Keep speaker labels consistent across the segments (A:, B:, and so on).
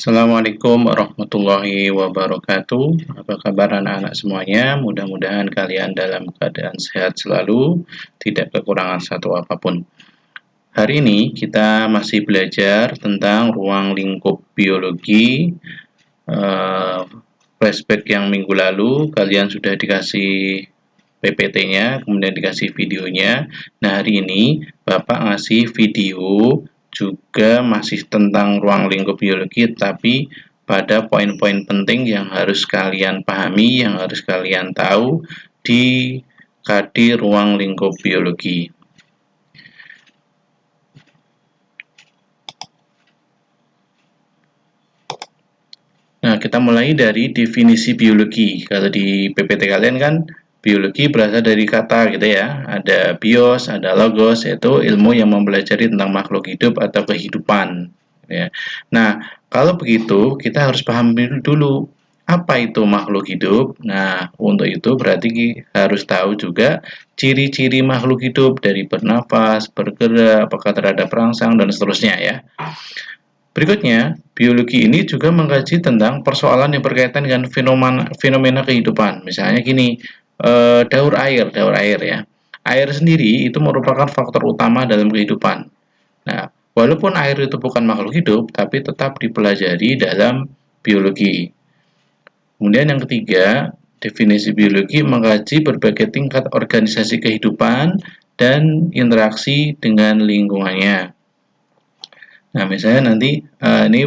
A: Assalamualaikum warahmatullahi wabarakatuh. Apa kabar anak-anak semuanya? Mudah-mudahan kalian dalam keadaan sehat selalu, tidak kekurangan satu apapun. Hari ini kita masih belajar tentang ruang lingkup biologi. Flashback yang minggu lalu kalian sudah dikasih PPT-nya, kemudian dikasih videonya. Nah, hari ini Bapak ngasih video juga masih tentang ruang lingkup biologi, tapi pada poin-poin penting yang harus kalian pahami, yang harus kalian tahu di KD ruang lingkup biologi. Nah, kita mulai dari definisi biologi. Kalau di PPT kalian kan biologi berasal dari kata gitu ya. Ada bios, ada logos, yaitu ilmu yang mempelajari tentang makhluk hidup atau kehidupan. Ya. Nah, kalau begitu kita harus paham dulu apa itu makhluk hidup. Nah, untuk itu berarti harus tahu juga ciri-ciri makhluk hidup dari bernafas, bergerak, apakah terhadap rangsang dan seterusnya ya. Berikutnya, biologi ini juga mengkaji tentang persoalan yang berkaitan dengan fenomena kehidupan. Misalnya gini, daur air ya. Air sendiri itu merupakan faktor utama dalam kehidupan. Nah, walaupun air itu bukan makhluk hidup, tapi tetap dipelajari dalam biologi. Kemudian yang ketiga, definisi biologi mengkaji berbagai tingkat organisasi kehidupan dan interaksi dengan lingkungannya. Nah, misalnya nanti ini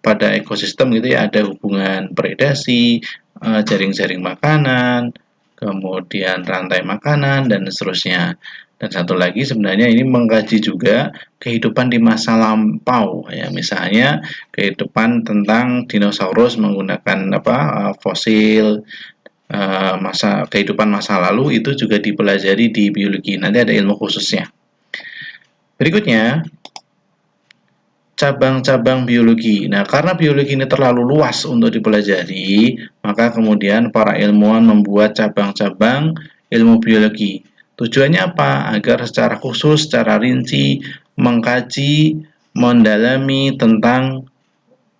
A: pada ekosistem gitu ya, ada hubungan predasi, jaring-jaring makanan, kemudian rantai makanan, dan seterusnya. Dan satu lagi sebenarnya ini mengkaji juga kehidupan di masa lampau ya, misalnya kehidupan tentang dinosaurus menggunakan fosil, kehidupan masa lalu itu juga dipelajari di biologi. Nanti ada ilmu khususnya. Berikutnya, cabang-cabang biologi. Nah, karena biologi ini terlalu luas untuk dipelajari, maka kemudian para ilmuwan membuat cabang-cabang ilmu biologi. Tujuannya apa? Agar secara khusus, secara rinci, mengkaji, mendalami tentang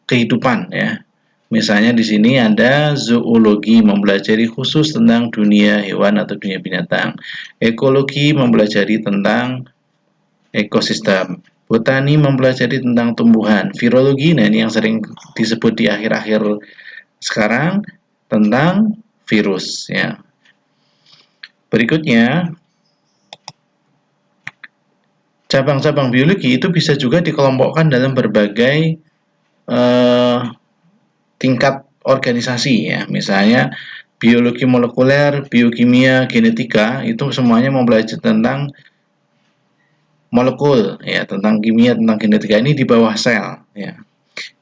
A: kehidupan ya. Misalnya di sini ada zoologi, mempelajari khusus tentang dunia hewan atau dunia binatang. Ekologi mempelajari tentang ekosistem. Botani mempelajari tentang tumbuhan. Virologi, nah ini yang sering disebut di akhir-akhir sekarang tentang virus ya. Berikutnya, cabang-cabang biologi itu bisa juga dikelompokkan dalam berbagai tingkat organisasi ya. Misalnya biologi molekuler, biokimia, genetika itu semuanya mempelajari tentang molekul ya, tentang kimia, tentang genetika ini di bawah sel ya.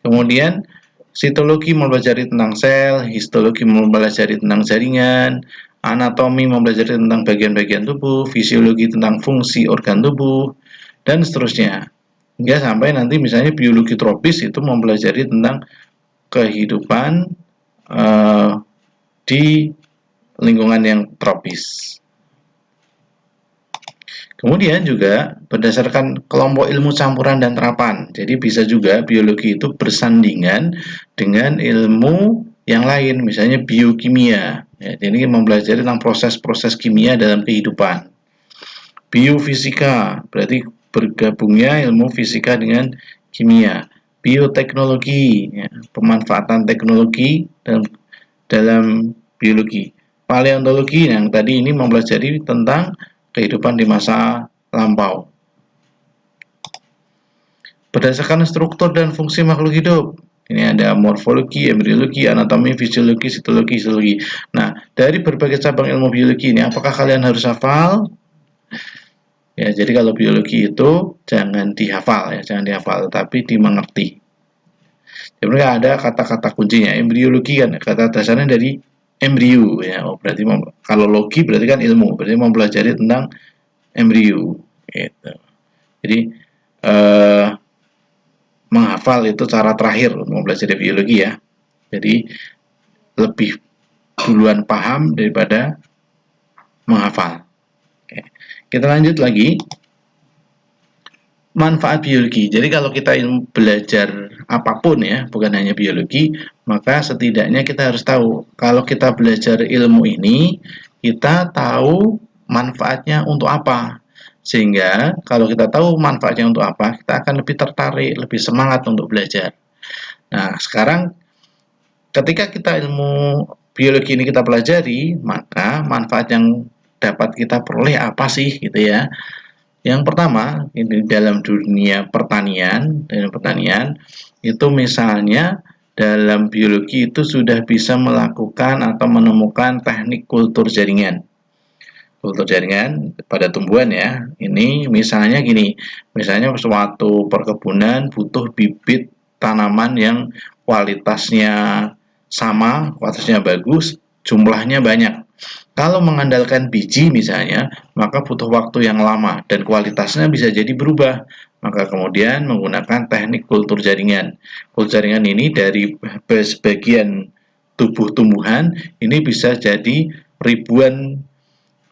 A: Kemudian sitologi mempelajari tentang sel, histologi mempelajari tentang jaringan, anatomi mempelajari tentang bagian-bagian tubuh, fisiologi tentang fungsi organ tubuh, dan seterusnya. Hingga sampai nanti misalnya biologi tropis itu mempelajari tentang kehidupan di lingkungan yang tropis. Kemudian juga berdasarkan kelompok ilmu campuran dan terapan. Jadi bisa juga biologi itu bersandingan dengan ilmu yang lain, misalnya biokimia. Ya, jadi mempelajari tentang proses-proses kimia dalam kehidupan. Biofisika, berarti bergabungnya ilmu fisika dengan kimia. Bioteknologi, ya, pemanfaatan teknologi dalam biologi. Paleontologi yang tadi ini mempelajari tentang kehidupan di masa lampau. Berdasarkan struktur dan fungsi makhluk hidup. Ini ada morfologi, embriologi, anatomi, fisiologi, sitologi, histologi. Nah, dari berbagai cabang ilmu biologi ini, apakah kalian harus hafal? Ya, jadi kalau biologi itu jangan dihafal ya, jangan dihafal, tapi dimengerti. Jadi ada kata-kata kuncinya. Embriologi kan kata dasarnya dari embrio ya. Oh, berarti kalau logi berarti kan ilmu, berarti mempelajari tentang embrio gitu. Jadi menghafal itu cara terakhir untuk mempelajari biologi ya. Jadi lebih duluan paham daripada menghafal. Oke. Kita lanjut lagi. Manfaat biologi. Jadi kalau kita belajar apapun ya, bukan hanya biologi, maka setidaknya kita harus tahu kalau kita belajar ilmu ini, kita tahu manfaatnya untuk apa. Sehingga kalau kita tahu manfaatnya untuk apa, kita akan lebih tertarik, lebih semangat untuk belajar. Nah, sekarang ketika kita ilmu biologi ini kita pelajari, maka manfaat yang dapat kita peroleh apa sih gitu ya. Yang pertama, ini dalam pertanian itu misalnya dalam biologi itu sudah bisa melakukan atau menemukan teknik kultur jaringan. Kultur jaringan pada tumbuhan ya. Ini misalnya gini, misalnya suatu perkebunan butuh bibit tanaman yang kualitasnya sama, kualitasnya bagus, jumlahnya banyak. Kalau mengandalkan biji misalnya, maka butuh waktu yang lama dan kualitasnya bisa jadi berubah. Maka kemudian menggunakan teknik kultur jaringan. Kultur jaringan ini dari sebagian tubuh tumbuhan ini bisa jadi ribuan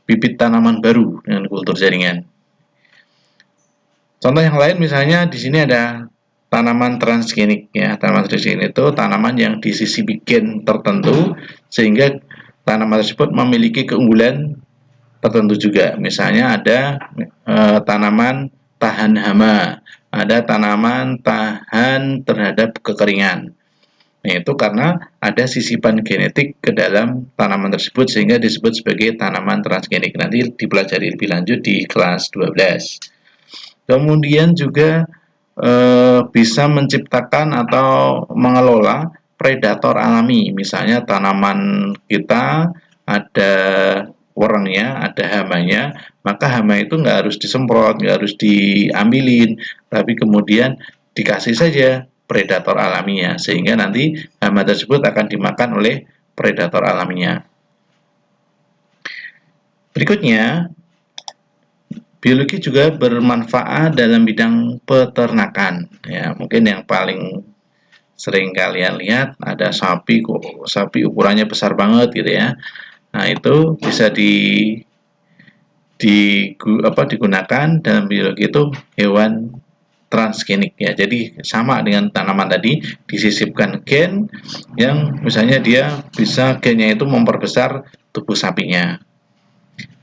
A: bibit tanaman baru dengan kultur jaringan. Contoh yang lain misalnya di sini ada tanaman transgenik ya. Tanaman transgenik itu tanaman yang di sisi gen tertentu sehingga tanaman tersebut memiliki keunggulan tertentu juga. Misalnya ada tanaman tahan hama, ada tanaman tahan terhadap kekeringan. Nah, itu karena ada sisipan genetik ke dalam tanaman tersebut sehingga disebut sebagai tanaman transgenik. Nanti dipelajari lebih lanjut di kelas 12. Kemudian juga bisa menciptakan atau mengelola predator alami. Misalnya tanaman kita ada warangnya, ada hamanya, maka hama itu nggak harus disemprot, nggak harus diambilin, tapi kemudian dikasih saja predator alaminya, sehingga nanti hama tersebut akan dimakan oleh predator alaminya. Berikutnya, biologi juga bermanfaat dalam bidang peternakan. Ya, mungkin yang paling sering kalian lihat ada sapi, sapi ukurannya besar banget gitu ya. Nah, itu bisa digunakan dalam biologi itu hewan transgenik ya. Jadi sama dengan tanaman tadi, disisipkan gen yang misalnya dia bisa gennya itu memperbesar tubuh sapinya.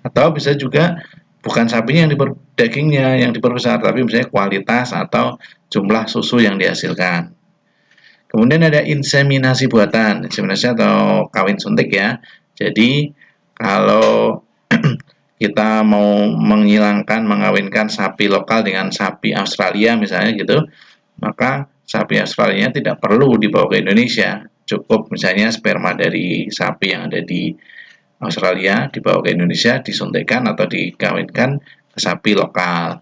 A: Atau bisa juga bukan sapinya yang dagingnya yang diperbesar, tapi misalnya kualitas atau jumlah susu yang dihasilkan. Kemudian ada inseminasi buatan, inseminasi atau kawin suntik ya. Jadi kalau kita mau mengawinkan sapi lokal dengan sapi Australia misalnya gitu, maka sapi Australia tidak perlu dibawa ke Indonesia. Cukup misalnya sperma dari sapi yang ada di Australia dibawa ke Indonesia, disuntikkan atau dikawinkan ke sapi lokal.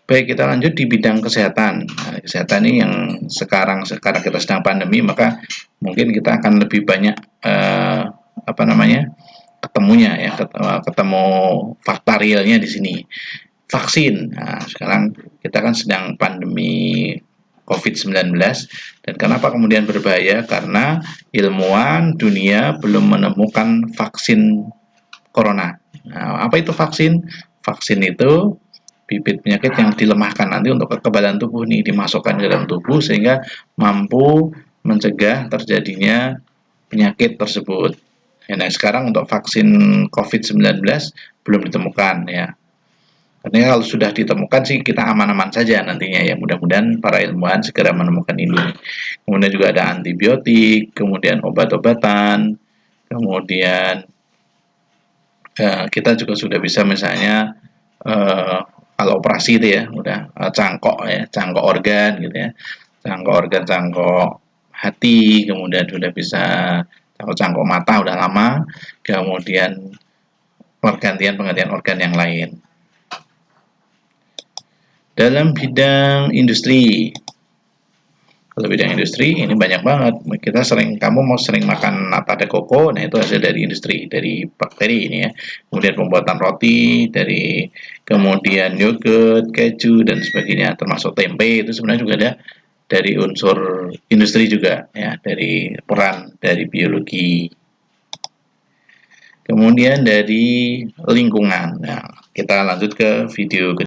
A: Baik, kita lanjut di bidang kesehatan. Nah, kesehatan ini yang sekarang kita sedang pandemi, maka mungkin kita akan lebih banyak ketemunya ya, ketemu fakta realnya di sini. Vaksin. Nah, sekarang kita kan sedang pandemi COVID-19 dan kenapa kemudian berbahaya? Karena ilmuwan dunia belum menemukan vaksin corona. Nah, apa itu vaksin? Vaksin itu bibit penyakit yang dilemahkan nanti untuk kekebalan tubuh nih dimasukkan ke dalam tubuh sehingga mampu mencegah terjadinya penyakit tersebut. Nah, sekarang untuk vaksin COVID-19 belum ditemukan ya. Artinya kalau sudah ditemukan sih kita aman-aman saja nantinya ya. Mudah-mudahan para ilmuwan segera menemukan ini. Kemudian juga ada antibiotik, kemudian obat-obatan, kemudian kita juga sudah bisa misalnya kalau operasi itu ya udah cangkok organ gitu ya, cangkok hati, kemudian sudah bisa cangkok mata udah lama, kemudian penggantian organ yang lain. Dalam bidang industri, kalau bidang industri ini banyak banget. Kamu mau sering makan nata de coco, nah itu hasil dari industri, dari bakteri ini ya. Kemudian pembuatan roti, kemudian yogurt, keju dan sebagainya, termasuk tempe itu sebenarnya juga ada dari unsur industri juga ya, dari peran dari biologi. Kemudian dari lingkungan. Nah, kita lanjut ke video